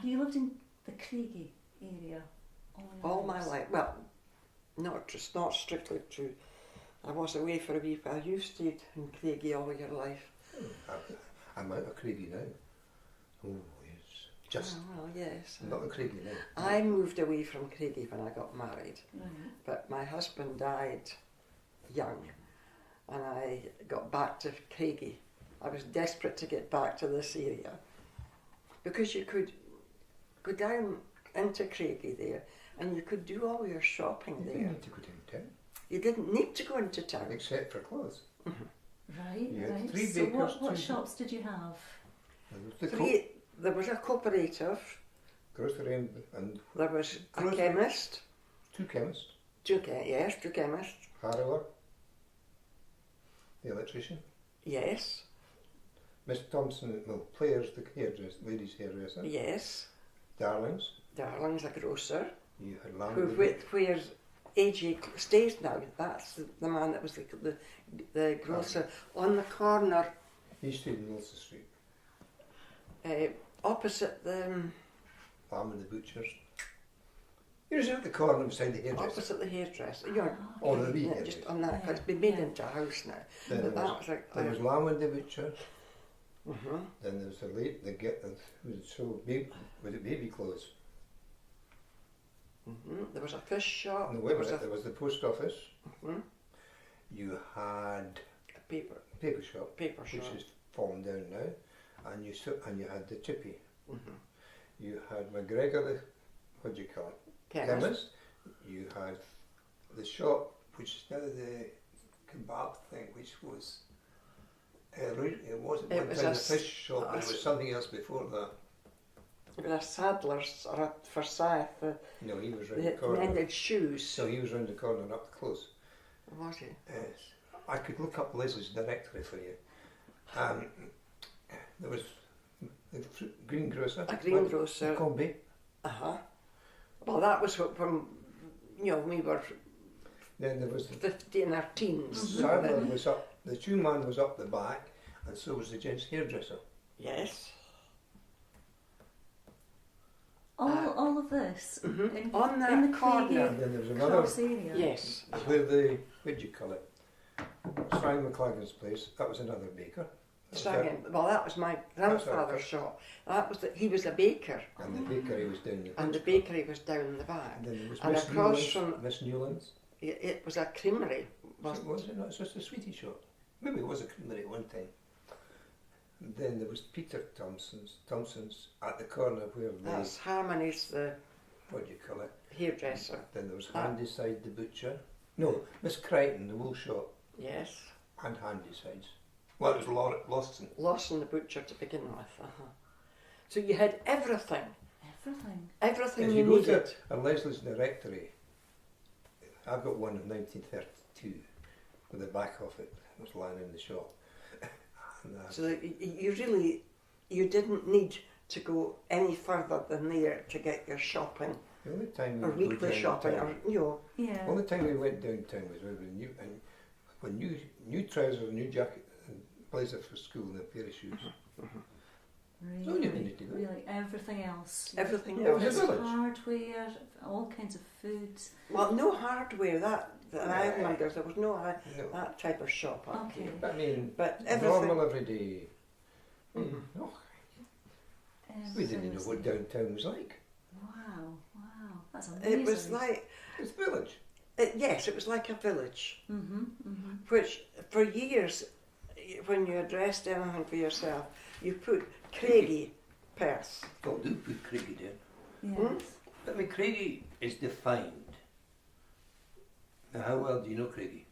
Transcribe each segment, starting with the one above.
Have you lived in the Craigie area All my life. Well, not strictly true. I was away for a week, but you stayed in Craigie all your life. I'm out of Craigie now. Oh, yes. Just well, yes. not in Craigie now. I moved away from Craigie when I got married, Right. but my husband died young, and I got back to Craigie. I was desperate to get back to this area because you could go down into Craigie there, and you could do all your shopping You there. didn't need to go downtown. You didn't need to go into town. Except for clothes. Right, You had right. 3 So bakers, what 2 shops did you have? There was a cooperative, grocery and there was a Grocery. chemist, 2 chemists, two chemists, Harrower, the electrician, yes, Miss Thompson, well, Players, the hairdresser, ladies' hairdresser, yes, Darlings, Darling's a grocer, you had who where AJ stays now. That's the man that was the grocer on the corner He stayed in Wilson Street. opposite the Lamb and the Butchers. He was at the corner beside the hairdresser. opposite the hairdresser. You know, Or the wee yeah, hairdresser. just on that, because it's been made into a house now. Then But there that was, was like there was Lamb and the Butcher. Mhm. Then there was the late, who sold baby clothes. There was a fish shop. And There was there was the post office. Mhm. You had a paper paper shop, shop. which is fallen down now, and you had the chippy. Mhm. You had McGregor, the what do you call it? Chemist. You had the shop, which is now the kebab thing, which was it wasn't It one was time a the fish shop, and a it was something else before that. It was a saddler's or a Forsyth. No, he was round the The corner. mended shoes. So he was round the corner up close. Was he? Yes. I could look up Liz's directory for you. There was the greengrocer. A greengrocer. Combi. Well, that was when we were Then there was the 50 in our teens. saddler was up, the shoe man was up the back, and so was the gents hairdresser. Yes. All of this On that in the corner. Craigie And then there was another, cross area. Yes. where the, what do you call it? Simon McLagan's place, that was another baker. Well, that was my grandfather's shop. He was a baker, And the bakery was down the and the bakery was down the back. And then there was And Miss across Newlands. from- Miss Newlands. It was a creamery. Was it not? It's just a sweetie shop. Maybe it was a creamery at one time. And then there was Peter Thompson's at the corner where That's Harmony's the what do you call it? hairdresser. Then there was Handyside the butcher. No, Miss Crichton, the wool shop, Yes. and Handysides. Well, it was Lawson. Lawson the butcher to begin with. So you had everything. Everything If you you go needed. to Leslie's directory, I've got one of 1932 with the back of it. It was lying in the shop. And, So that you didn't need to go any further than there to get your shopping the only time or we would go weekly shopping downtown- or Yeah. The only time we went downtown was when new trousers, new jacket, and blazer for school, and a pair of shoes. Really, So you didn't need to go. really, everything else. everything Yeah, it was else. a village. Hardware, all kinds of foods. Well, no hardware that I remember. There was no No. that type of shop up Okay. here. I mean, But everything. normal everyday. Oh, we didn't know Seriously. what downtown was like. Wow, that's amazing. It was like It's a village. yes, it was like a village. Mm-hmm. Which for years, when you addressed anything for yourself, you put Craigie, Perth. Oh, do put Craigie down. Yes. I mean, Craigie is defined. Now, how well do you know Craigie?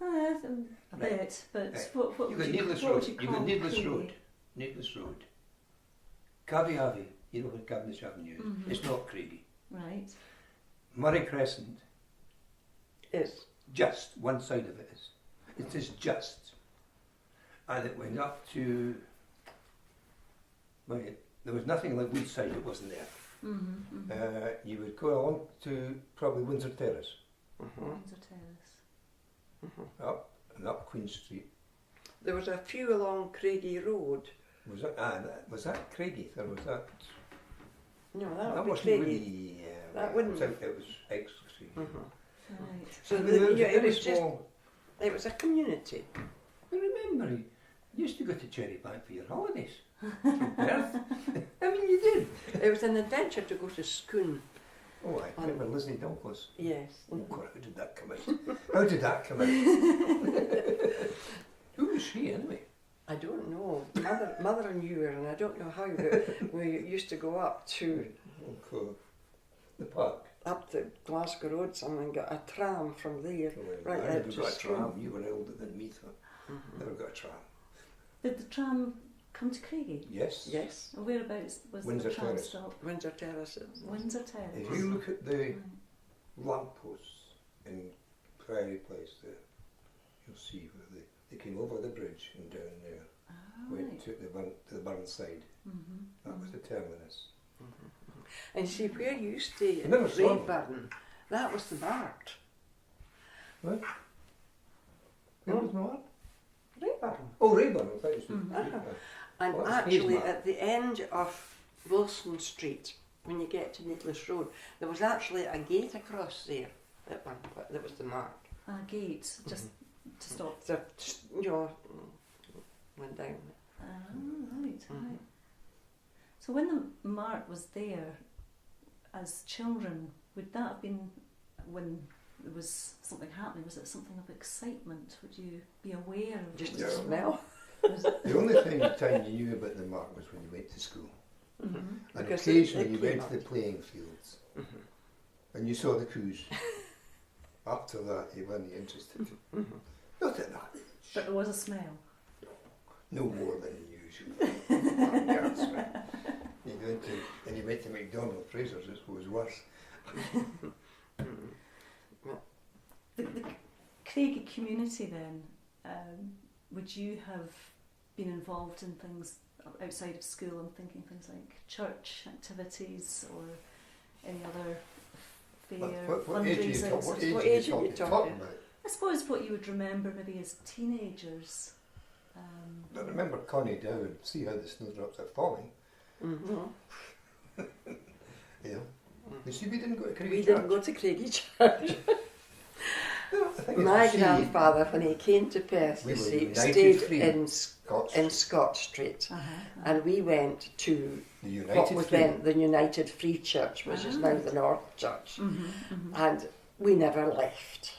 A bit, but Right. what You've would got you, Needless what Road. would you You've got call Needless Craigie? Road. Needless Road. Caviavi, you know what Cavendish Avenue is? Mhm. It's not Craigie. Right. Murray Crescent, Is just one side of it is. It is just. And it went up to. Well, there was nothing like Woodside, it wasn't there. Mm-hmm. You would go along to probably Windsor Terrace, Windsor Terrace. up and up Queen Street. there was a few along Craigie Road. Was that Craigie or was that No, That that would be wasn't Craigie. really. That wouldn't- It was exclusive. Right. So It was it very was just, small. it was a community. I remember you used to go to Cherrybank for your holidays. From Perth. I mean, you did. It was an adventure to go to Scone. Oh, I remember Lizzie Douglas. Yes. Oh, God, how did that come out? How did that come out? Who was she, anyway? I don't know. Mother knew her, and I don't know how, but we used to go up to The park. Glasgow Road somewhere and got a tram from there. Right, I out never to got a Scone. tram. You were older than me, so never got a tram. Did the tram come to Craigie? Yes. Yes, Or whereabouts was Windsor the tram Terrace. stop? Windsor Terraces. Windsor Terrace. If you look at the Right. lampposts in Prairie Place there, you'll see where they came over the bridge and down there, Ah, went right. to the Burnside. Mm-hmm. That was the terminus. And see, where you stay I in never saw them. Rayburn, that was the mart. What? Where was Mark? Rayburn. Oh, Rayburn. I thought you said. Uh-huh. And Well, that's actually, Hayes Mart. at the end of Wilson Street, when you get to Needless Road, there was actually a gate across there at one point. That was the mart. A gate, just to stop. So, just, you know, went down. Ah, right, Mhm. right. So when the mart was there, as children, would that have been when there was something happening? Was it something of excitement? Would you be aware of Just what the was Yeah. going on? smell. Was it- The only time you knew about the Mark was when you went to school. Mhm. And Because occasionally it you came went to the up. playing fields and you saw the coos. After that, you weren't interested. Not at that age. But there was a smell. No more than usual. You went to McDonald's, Fraser's, it was worse. The Craigie community then, would you have been involved in things outside of school? I'm thinking things like church activities or any other fair, What age are you fundraising. talking, sort of- What age are you talking talking? about? I suppose what you would remember maybe as teenagers. I remember Connie Dow and see how the snowdrops are falling. Mm-hmm. Yeah. You see, we didn't go to Craigie We Church. didn't go to Craigie Church. No, I think it's My to see grandfather, when he came to Perth, We you were see, United stayed Free. in Scotch, Scott Street, Uh-huh. and we went to the what United was Free. then the United Free Church, which is now the North Church, and we never left.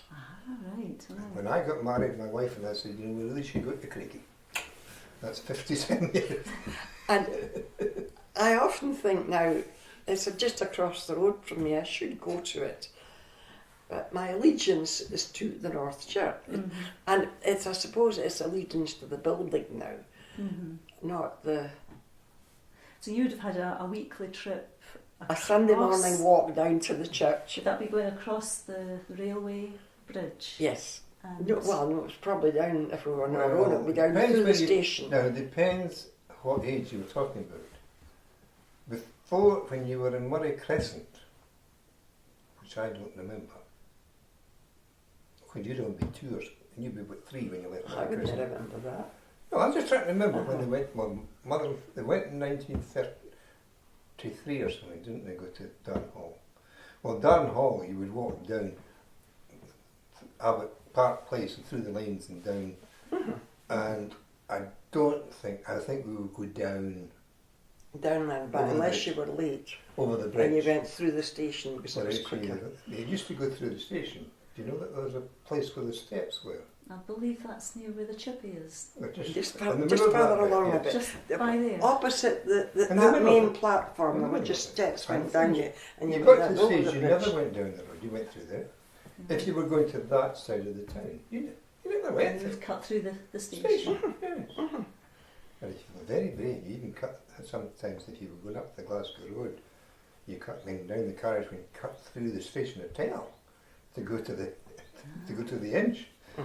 Right, right. When I got married, my wife and I said, you know, we really should go to Craigie. That's 57 years. And I often think now, it's just across the road from me, I should go to it. But my allegiance is to the North Church. And it's, I suppose it's allegiance to the building now, not the... So you would have had a weekly trip A Sunday across- morning walk down to the church. Should that be going across the railway bridge? Yes. And No, well, no, it's probably down, if we were on our Well, own, it would be down depends through the when you- station. Now, it depends what age you were talking about. Before, when you were in Murray Crescent, which I don't remember, when you'd only be 2 or and you'd be about 3 when you left I Murray wouldn't Crescent. remember that. No, I'm just trying to remember when they went. My mother, they went in 1933 or something, didn't they? Go to Darn Hall. Well, Darn Hall, you would walk down Abbott Park Place and through the lanes and down, and I think we would go down Down there, but Over the unless bridge. you were late, over the and bridge. you went through the station because it was quicker. They used to go through the station. Do you know that there's a place where the steps were? I believe that's near where the chippy is. They're Just in the just middle of that further bit, along yeah. a bit. Just Yeah, by there. Opposite In the that middle main of it. platform, In the there were middle just of it. steps went And down you- you, and You you got went to the over stage, the you bridge. never went down the road, you went through there. If you were going to that side of the town, you never went And through you've cut through the the station. station. Yes. And if you were very brave, you even cut, sometimes if you were going up the Glasgow Road, you cut going down the carriage and cut through the station at Tell to go to the inch, Ah,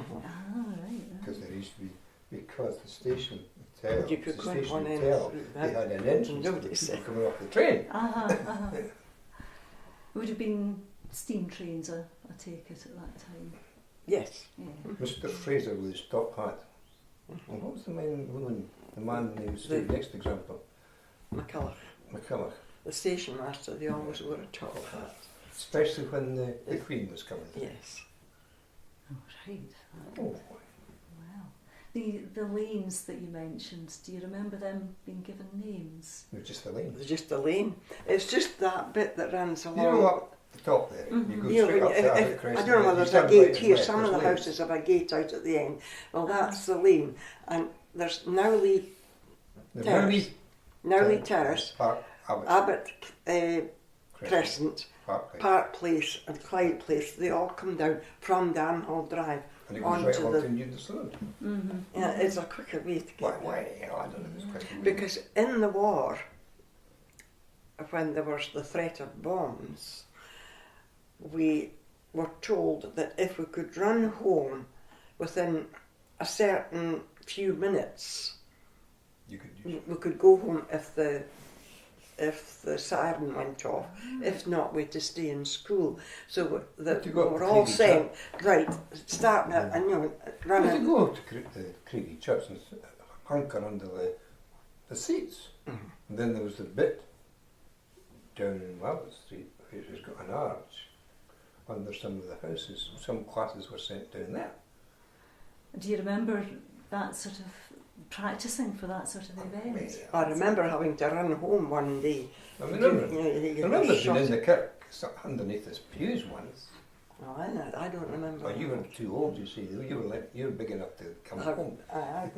right. because there used to be, because the station Tell, You could the go in station one end Tell, through they that. had an entrance for Nobody the said. people coming off the train. It would have been steam trains, I take it, at that time. Yes. Yeah. Mr. Fraser with his top hat. And what was the man who was the next example? McCulloch. McCulloch. the station master, they always wore a top hat. Especially when the Queen was coming. Yes. Oh, right. Oh, Wow. The lanes that you mentioned, do you remember them being given names? it was just the lane. It's just a lane. It's just that bit that runs along. You know what? The top there. You go You know, straight up there. if, at the crest I of don't know it, whether you there's a turn gate right here. and Some of left, the there's lanes. houses have a gate out at the end. Well, that's the lane. And there's Nowley The Terrace, Nowley Terrace, Park, Abbott, Abbott Crescent, Park Place and Clyde Place. They all come down from Danhall Drive. And it goes onto right along the- to Newton Saloon. Mm-hmm. Yeah, it's a quicker way to Why? get there. I don't know. It's quite a Because in the war, when there was the threat of bombs, we were told that if we could run home within a certain few minutes, You could use we could go home if the siren went off. If not, we had to stay in school. So that To we go up were to all Craigie saying, right, start now, and You running. go to the Craigie Church and hunker under the seats. And then there was the bit down in Wells Street, which has got an arch under some of the houses. Some classes were sent down there. Do you remember that sort of practicing for that sort of event? I remember having to run home one day. I remember, You get I remember shot. being in the kirk underneath this pews once. Oh, I don't remember. Well, you were too old, you see. You were big enough to come home. I